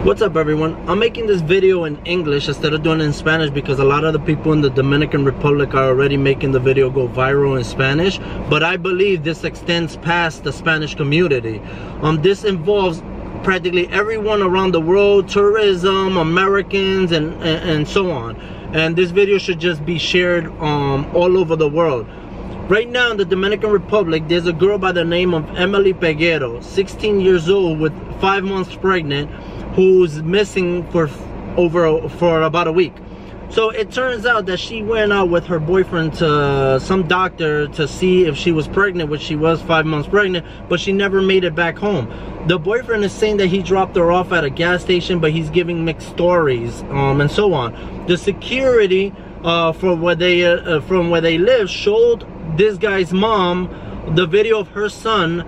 What's up everyone? I'm making this video in English instead of doing it in Spanish because a lot of the people in the Dominican Republic are already making the video go viral in Spanish, but I believe this extends past the Spanish community. This involves practically everyone around the world, tourism, Americans, and so on. And this video should just be shared all over the world. Right now in the Dominican Republic, there's a girl by the name of Emily Peguero, 16 years old with 5 months pregnant, who's missing for about a week. So it turns out that she went out with her boyfriend to some doctor to see if she was pregnant, which she was 5 months pregnant, but she never made it back home. The boyfriend is saying that he dropped her off at a gas station, but he's giving mixed stories and so on. The security from where they live showed this guy's mom the video of her son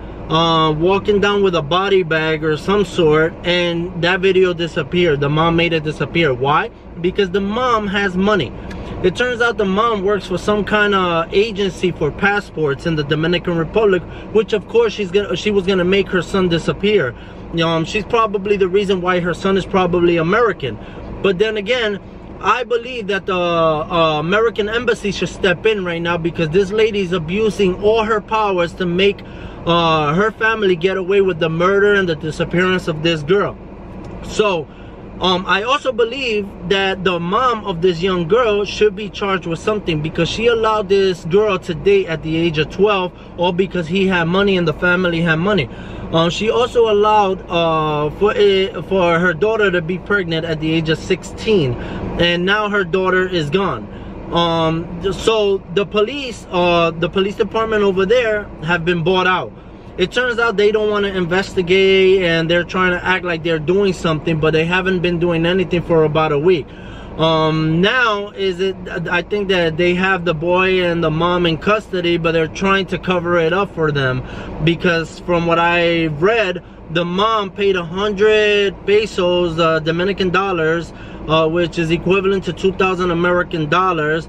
walking down with a body bag or some sort, and that video disappeared. The mom made it disappear. Why? Because the mom has money. It turns out the mom works for some kind of agency for passports in the Dominican Republic, which of course she was gonna make her son disappear. She's probably the reason why her son is probably American. But then again, I believe that the American embassy should step in right now, because this lady is abusing all her powers to make her family get away with the murder and the disappearance of this girl. So I also believe that the mom of this young girl should be charged with something, because she allowed this girl to date at the age of 12, all because he had money and the family had money. She also allowed for her daughter to be pregnant at the age of 16, and now her daughter is gone. So the police department over there have been bought out. It turns out they don't want to investigate, and they're trying to act like they're doing something, but they haven't been doing anything for about a week. Now I think that they have the boy and the mom in custody, but they're trying to cover it up for them, because from what I read, the mom paid 100 pesos, Dominican dollars, which is equivalent to 2,000 American dollars,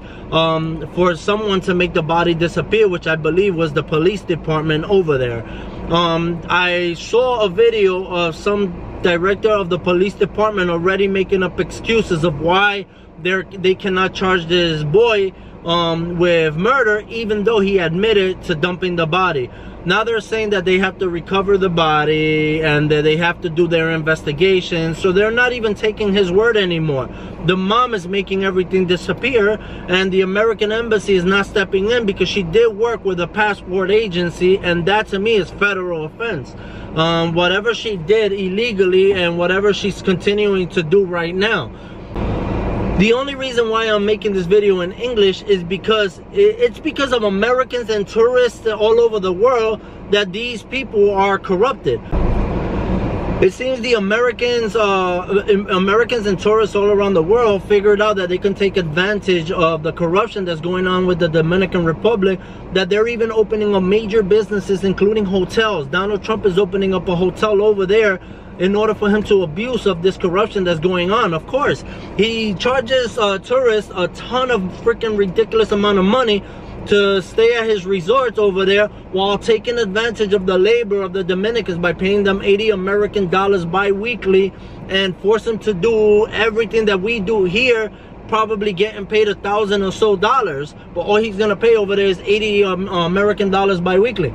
for someone to make the body disappear, which I believe was the police department over there. I saw a video of some director of the police department already making up excuses of why they cannot charge this boy with murder, even though he admitted to dumping the body. Now they're saying that they have to recover the body and that they have to do their investigation, so they're not even taking his word anymore. The mom is making everything disappear, and the American embassy is not stepping in, because she did work with a passport agency, and that to me is federal offense. Whatever she did illegally and whatever she's continuing to do right now. The only reason why I'm making this video in English is because it's because of Americans and tourists all over the world that these people are corrupted. It seems the Americans and tourists all around the world figured out that they can take advantage of the corruption that's going on with the Dominican Republic, that they're even opening up major businesses, including hotels. Donald Trump is opening up a hotel over there in order for him to abuse of this corruption that's going on. Of course, he charges tourists a ton of freaking ridiculous amount of money to stay at his resorts over there, while taking advantage of the labor of the Dominicans by paying them 80 American dollars bi-weekly, and force them to do everything that we do here, probably getting paid $1,000 or so, but all he's gonna pay over there is 80 American dollars bi-weekly.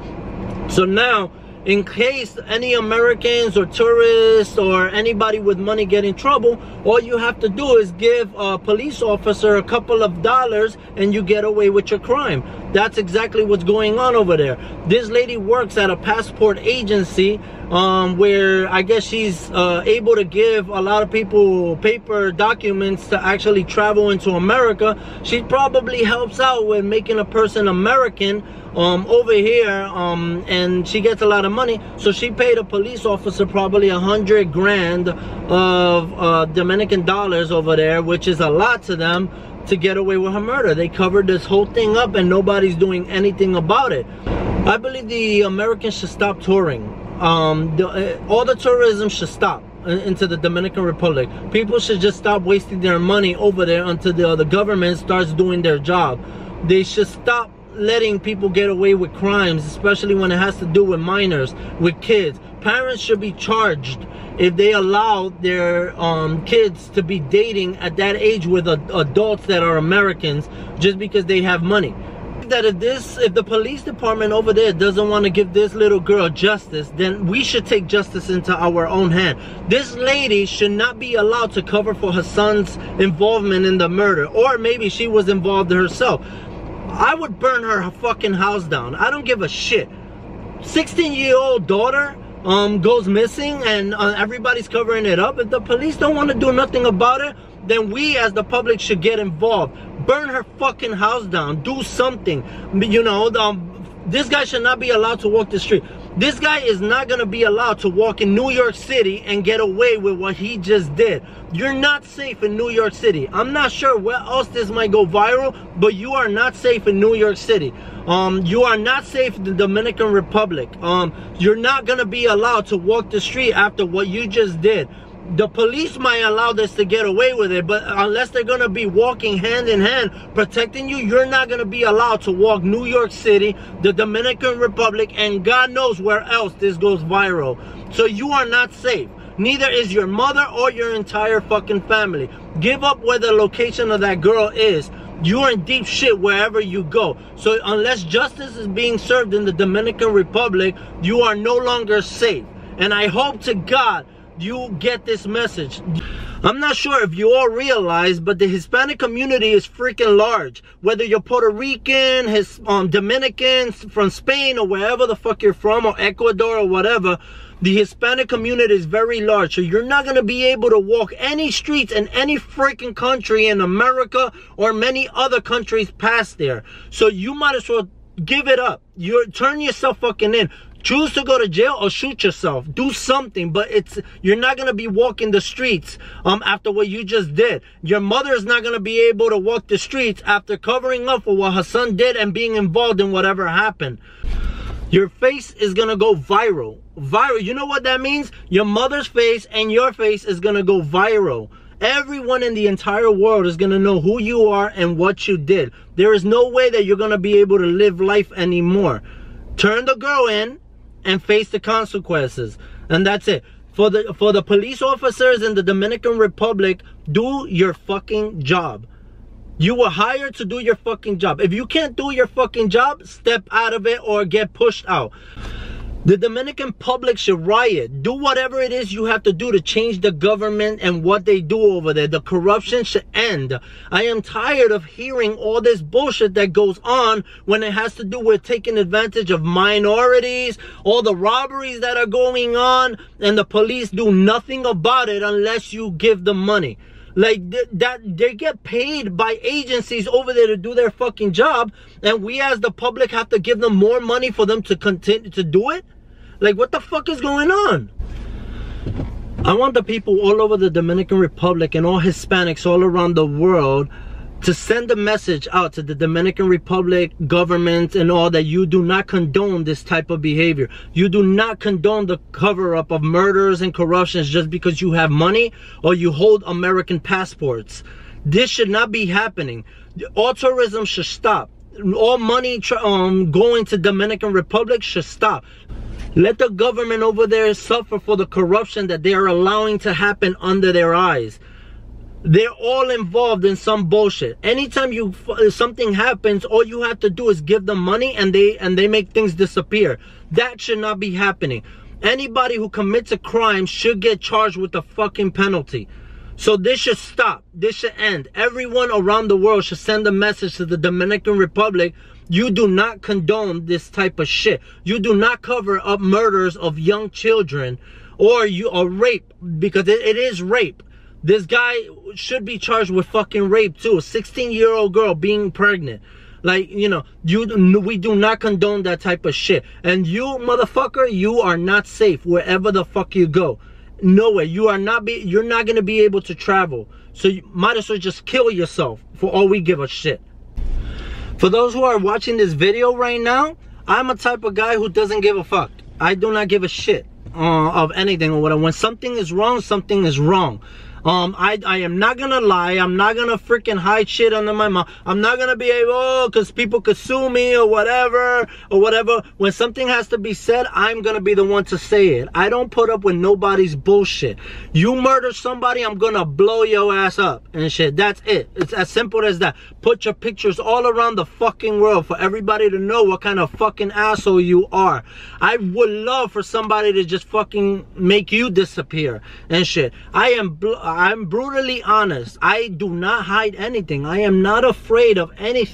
So now, in case any Americans or tourists or anybody with money get in trouble, all you have to do is give a police officer a couple of dollars and you get away with your crime. That's exactly what's going on over there. This lady works at a passport agency where I guess she's able to give a lot of people paper documents to actually travel into America. She probably helps out with making a person American over here, and she gets a lot of money. So she paid a police officer probably 100 grand of Dominican dollars over there, which is a lot to them, to get away with her murder. They covered this whole thing up and nobody's doing anything about it. I believe the Americans should stop touring. All the tourism should stop into the Dominican Republic. People should just stop wasting their money over there until the government starts doing their job. They should stop letting people get away with crimes, especially when it has to do with minors, with kids. parents should be charged if they allow their kids to be dating at that age with adults that are Americans just because they have money. That if the police department over there doesn't want to give this little girl justice, then we should take justice into our own hand. This lady should not be allowed to cover for her son's involvement in the murder, or maybe she was involved herself. I would burn her fucking house down. I don't give a shit. 16-year-old daughter goes missing and everybody's covering it up. If the police don't want to do nothing about it, then we as the public should get involved. Burn her fucking house down. Do something. You know, this guy should not be allowed to walk the street. This guy is not going to be allowed to walk in New York City and get away with what he just did. You're not safe in New York City. I'm not sure where else this might go viral, but you are not safe in New York City. You are not safe in the Dominican Republic. You're not going to be allowed to walk the street after what you just did. The police might allow this to get away with it, but unless they're going to be walking hand in hand protecting you, you're not going to be allowed to walk New York City, the Dominican Republic, and God knows where else this goes viral. So you are not safe. Neither is your mother or your entire fucking family. Give up where the location of that girl is. You're in deep shit wherever you go. So unless justice is being served in the Dominican Republic, you are no longer safe. And I hope to God you get this message. I'm not sure if you all realize, but the Hispanic community is freaking large. Whether you're Puerto Rican, Dominicans, from Spain, or wherever the fuck you're from, or Ecuador, or whatever, the Hispanic community is very large. So you're not going to be able to walk any streets in any freaking country in America or many other countries past there. So you might as well give it up. Turn yourself fucking in. Choose to go to jail or shoot yourself. Do something, but you're not going to be walking the streets after what you just did. Your mother is not going to be able to walk the streets after covering up for what her son did and being involved in whatever happened. Your face is going to go viral. Viral. You know what that means? Your mother's face and your face is going to go viral. Everyone in the entire world is going to know who you are and what you did. There is no way that you're going to be able to live life anymore. Turn the girl in and face the consequences, and that's it. For the police officers in the Dominican Republic, do your fucking job. You were hired to do your fucking job. If you can't do your fucking job, step out of it or get pushed out. The Dominican public should riot. Do whatever it is you have to do to change the government and what they do over there. The corruption should end. I am tired of hearing all this bullshit that goes on when it has to do with taking advantage of minorities, all the robberies that are going on, and the police do nothing about it unless you give them money. Like that, they get paid by agencies over there to do their fucking job, and we as the public have to give them more money for them to continue to do it? Like, what the fuck is going on? I want the people all over the Dominican Republic and all Hispanics all around the world to send a message out to the Dominican Republic government and all that you do not condone this type of behavior. You do not condone the cover-up of murders and corruptions just because you have money or you hold American passports. This should not be happening. All tourism should stop. All money going to Dominican Republic should stop. Let the government over there suffer for the corruption that they are allowing to happen under their eyes. They're all involved in some bullshit. Anytime something happens, all you have to do is give them money and they make things disappear. That should not be happening. Anybody who commits a crime should get charged with a fucking penalty. So this should stop. This should end. Everyone around the world should send a message to the Dominican Republic. You do not condone this type of shit. You do not cover up murders of young children or rape, because it is rape. This guy should be charged with fucking rape too. A 16-year-old girl being pregnant. Like, you know, we do not condone that type of shit. And you, motherfucker, you are not safe wherever the fuck you go. Nowhere. You're not going to be able to travel. So you might as well just kill yourself for all we give a shit. For those who are watching this video right now, I'm a type of guy who doesn't give a fuck. I do not give a shit of anything or whatever. When something is wrong, something is wrong. I am not gonna lie. I'm not gonna freaking hide shit under my mouth. I'm not gonna be able, because people could sue me or whatever. When something has to be said, I'm gonna be the one to say it. I don't put up with nobody's bullshit. You murder somebody, I'm gonna blow your ass up and shit. That's it. It's as simple as that. Put your pictures all around the fucking world for everybody to know what kind of fucking asshole you are. I would love for somebody to just fucking make you disappear and shit. I'm brutally honest. I do not hide anything. I am not afraid of any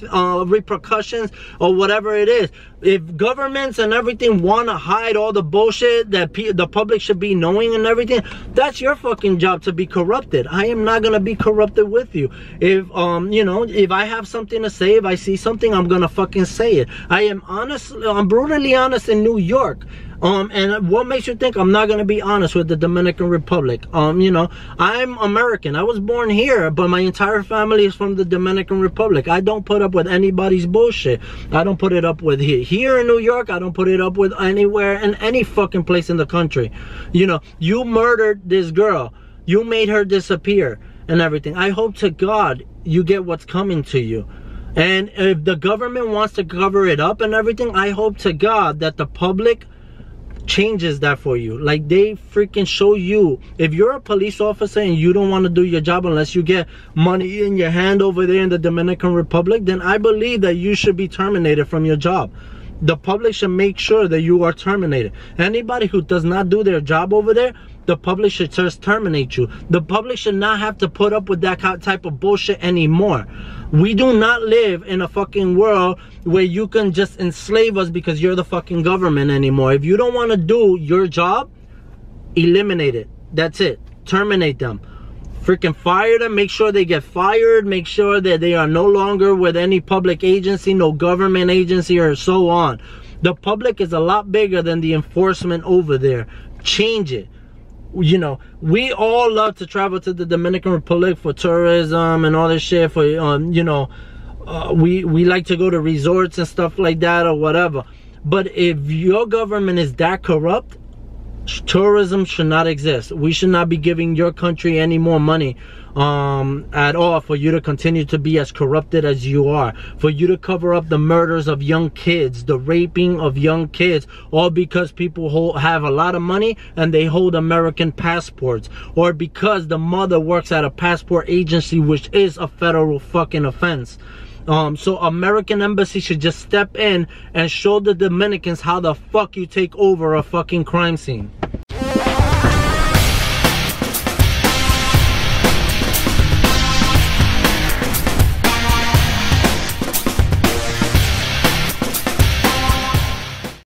repercussions or whatever it is. If governments and everything want to hide all the bullshit that the public should be knowing and everything, that's your fucking job to be corrupted. I am not gonna be corrupted with you. If you know, if I have something to say, if I see something, I'm gonna fucking say it. I am honest. I'm brutally honest in New York. And what makes you think I'm not gonna be honest with the Dominican Republic? You know, I'm American. I was born here, but my entire family is from the Dominican Republic. I don't put up with anybody's bullshit. I don't put it up with here in New York. I don't put it up with anywhere in any fucking place in the country. You know, you murdered this girl. You made her disappear and everything. I hope to God you get what's coming to you. And if the government wants to cover it up and everything, I hope to God that the public changes that for you. Like, they freaking show you, if you're a police officer and you don't want to do your job unless you get money in your hand over there in the Dominican Republic, then I believe that you should be terminated from your job. The public should make sure that you are terminated. Anybody who does not do their job over there, the public should just terminate you. The public should not have to put up with that type of bullshit anymore. We do not live in a fucking world where you can just enslave us because you're the fucking government anymore. If you don't want to do your job, eliminate it. That's it. Terminate them. Freaking fire them. Make sure they get fired. Make sure that they are no longer with any public agency, no government agency, or so on. The public is a lot bigger than the enforcement over there. Change it. You know, we all love to travel to the Dominican Republic for tourism and all this shit. For you know, we like to go to resorts and stuff like that or whatever. But if your government is that corrupt, tourism should not exist. We should not be giving your country any more money at all for you to continue to be as corrupted as you are, for you to cover up the murders of young kids, the raping of young kids, all because people have a lot of money and they hold American passports, or because the mother works at a passport agency, which is a federal fucking offense. So American embassy should just step in and show the Dominicans how the fuck you take over a fucking crime scene.